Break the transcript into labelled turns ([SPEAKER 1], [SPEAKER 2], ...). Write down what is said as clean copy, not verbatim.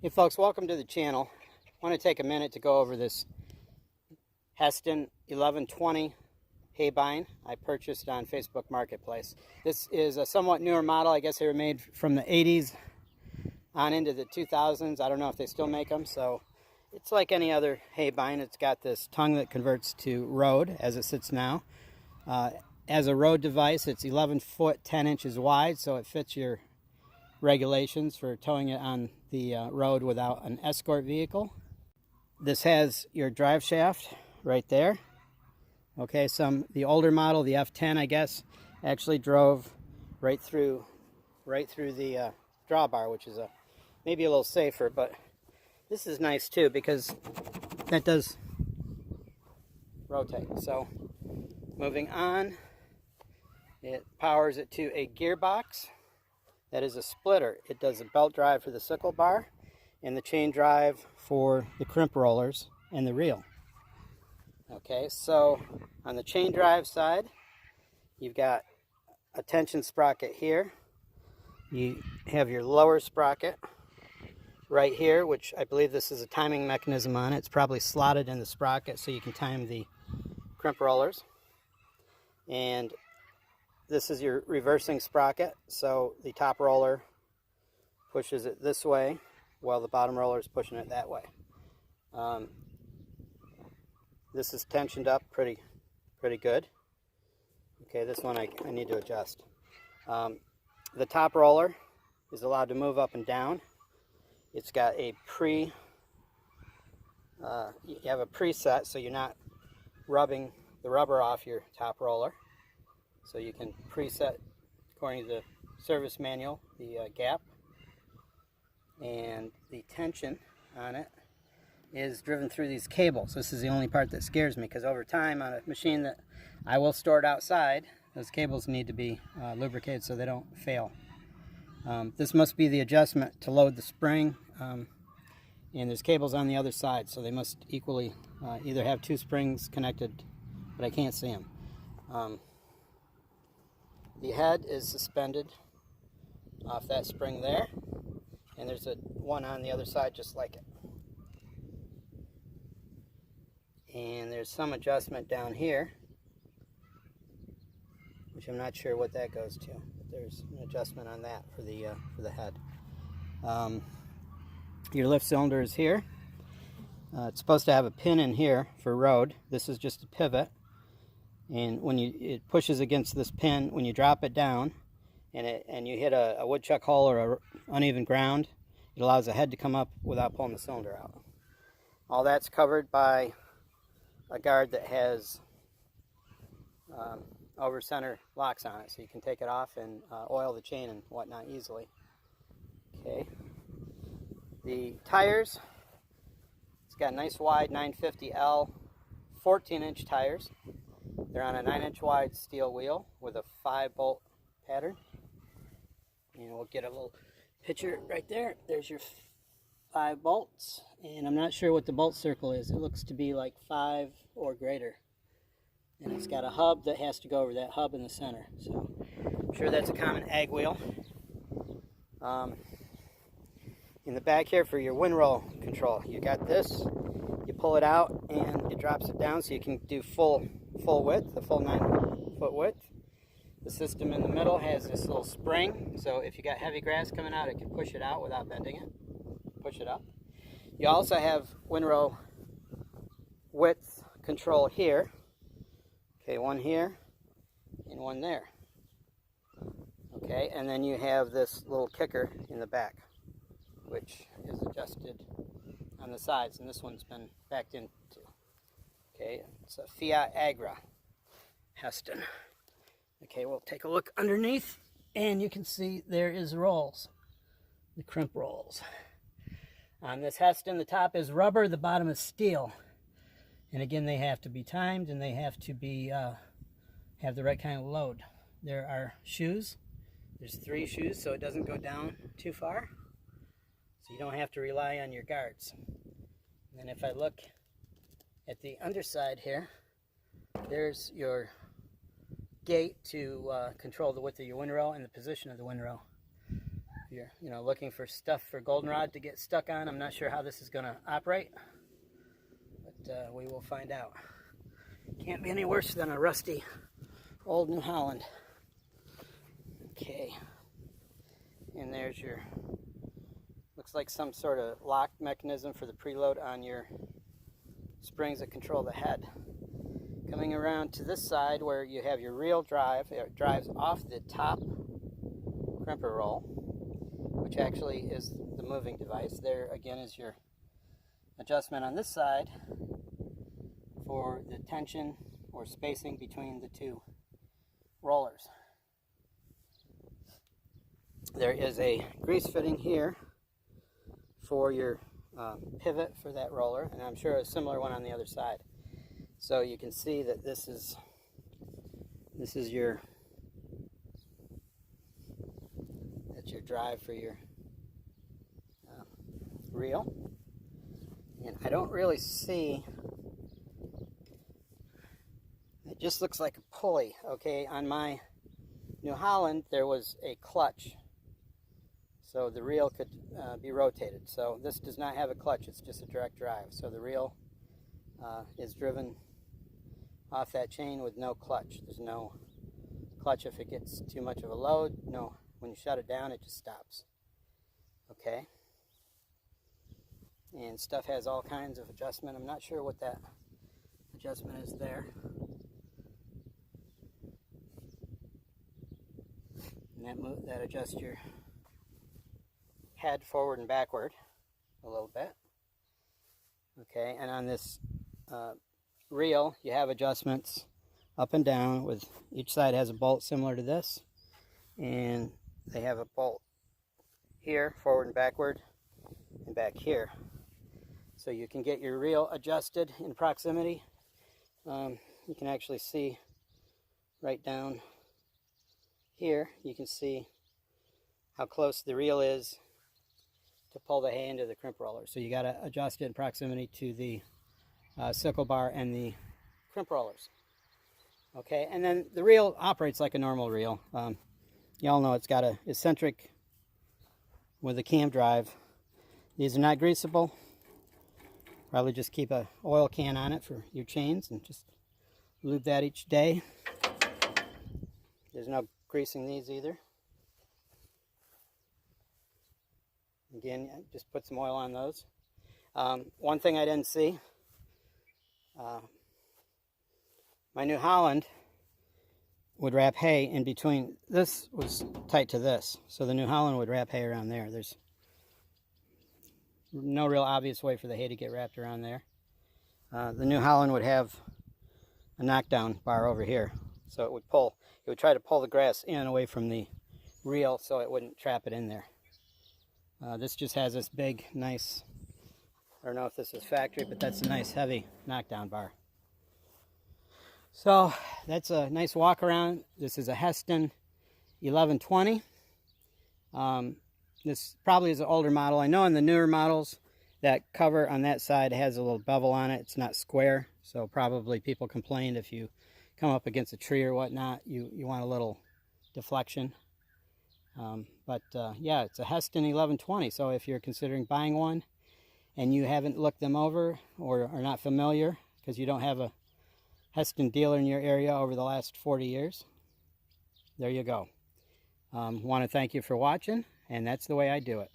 [SPEAKER 1] Hey folks, welcome to the channel. I want to take a minute to go over this Hesston 1120 haybine I purchased on Facebook Marketplace. This is a somewhat newer model. I guess they were made from the 80s on into the 2000s. I don't know if they still make them. So it's like any other haybine. It's got this tongue that converts to road as it sits now. As a road device, it's 11 foot 10 inches wide, so it fits your regulations for towing it on the road without an escort vehicle. This has your drive shaft right there. Okay, the older model, the F10, I guess, actually drove right through the drawbar, which is maybe a little safer, but this is nice too because that does rotate. So moving on, it powers it to a gearbox. That is a splitter. It does a belt drive for the sickle bar and the chain drive for the crimp rollers and the reel. Okay, so on the chain drive side, you've got a tension sprocket here. You have your lower sprocket right here, which I believe this is a timing mechanism on it. It's probably slotted in the sprocket so you can time the crimp rollers. And this is your reversing sprocket, so the top roller pushes it this way while the bottom roller is pushing it that way. This is tensioned up pretty good. Okay, this one I need to adjust. The top roller is allowed to move up and down. It's got a you have a preset, so you're not rubbing the rubber off your top roller. So you can preset, according to the service manual, the gap. And the tension on it is driven through these cables. This is the only part that scares me, because over time on a machine that I will store it outside, those cables need to be lubricated so they don't fail. This must be the adjustment to load the spring, and there's cables on the other side, so they must equally either have two springs connected, but I can't see them. The head is suspended off that spring there, and there's one on the other side just like it. And there's some adjustment down here, which I'm not sure what that goes to, but there's an adjustment on that for the head. Your lift cylinder is here. It's supposed to have a pin in here for road. This is just a pivot. And when it pushes against this pin, when you drop it down and you hit a woodchuck hole or uneven ground, it allows the head to come up without pulling the cylinder out. All that's covered by a guard that has over center locks on it, so you can take it off and oil the chain and whatnot easily. Okay. The tires, it's got nice wide 950L 14-inch tires. They're on a 9-inch wide steel wheel with a 5-bolt pattern. And we'll get a little picture right there. There's your 5 bolts. And I'm not sure what the bolt circle is. It looks to be like 5 or greater. And it's got a hub that has to go over that hub in the center. So I'm sure that's a common ag wheel. In the back here for your windrow control, you got this. You pull it out and it drops it down so you can do full width, the full 9-foot width. The system in the middle has this little spring, so if you got heavy grass coming out, it can push it out without bending it. Push it up. You also have windrow width control here. Okay, one here and one there. Okay, and then you have this little kicker in the back, which is adjusted on the sides, and this one's been backed into. Okay, it's a Fiat Agra Hesston. Okay, we'll take a look underneath, and you can see there is rolls, the crimp rolls. On this Hesston, the top is rubber, the bottom is steel. And again, they have to be timed, and they have to be have the right kind of load. There are shoes. There's 3 shoes, so it doesn't go down too far. So you don't have to rely on your guards. And then if I look at the underside here, there's your gate to control the width of your windrow and the position of the windrow. you're looking for stuff for goldenrod to get stuck on, I'm not sure how this is going to operate, but we will find out. Can't be any worse than a rusty old New Holland. Okay, and there's your, looks like some sort of lock mechanism for the preload on your springs that control the head. Coming around to this side where you have your reel drive, it drives off the top crimper roll, which actually is the moving device. There again is your adjustment on this side for the tension or spacing between the two rollers. There is a grease fitting here for your pivot for that roller, and I'm sure a similar one on the other side. So you can see that this is your drive for your reel. And I don't really see, it just looks like a pulley. Okay, on my New Holland there was a clutch, so the reel could be rotated. So this does not have a clutch, it's just a direct drive. So the reel is driven off that chain with no clutch. There's no clutch if it gets too much of a load. No, when you shut it down, it just stops. Okay? And stuff has all kinds of adjustment. I'm not sure what that adjustment is there. And that adjusts your head forward and backward a little bit. Okay, and on this reel, you have adjustments up and down. With each side has a bolt similar to this, and they have a bolt here, forward and backward, and back here. So you can get your reel adjusted in proximity. You can actually see right down here, you can see how close the reel is to pull the hay into the crimp roller. So you got to adjust it in proximity to the sickle bar and the crimp rollers. Okay, and then the reel operates like a normal reel. You all know it's got a eccentric with a cam drive. These are not greasable. Probably just keep a oil can on it for your chains and just lube that each day. There's no greasing these either. Again, just put some oil on those. One thing I didn't see, my New Holland would wrap hay in between. This was tight to this, so the New Holland would wrap hay around there. There's no real obvious way for the hay to get wrapped around there. The New Holland would have a knockdown bar over here, so it would try to pull the grass in away from the reel so it wouldn't trap it in there. This just has this big, nice, I don't know if this is factory, but that's a nice heavy knockdown bar. So that's a nice walk around. This is a Hesston 1120. This probably is an older model. I know in the newer models, that cover on that side has a little bevel on it. It's not square, so probably people complained if you come up against a tree or whatnot, you want a little deflection. Yeah, it's a Hesston 1120, so if you're considering buying one and you haven't looked them over or are not familiar because you don't have a Hesston dealer in your area over the last 40 years, there you go. Want to thank you for watching, and that's the way I do it.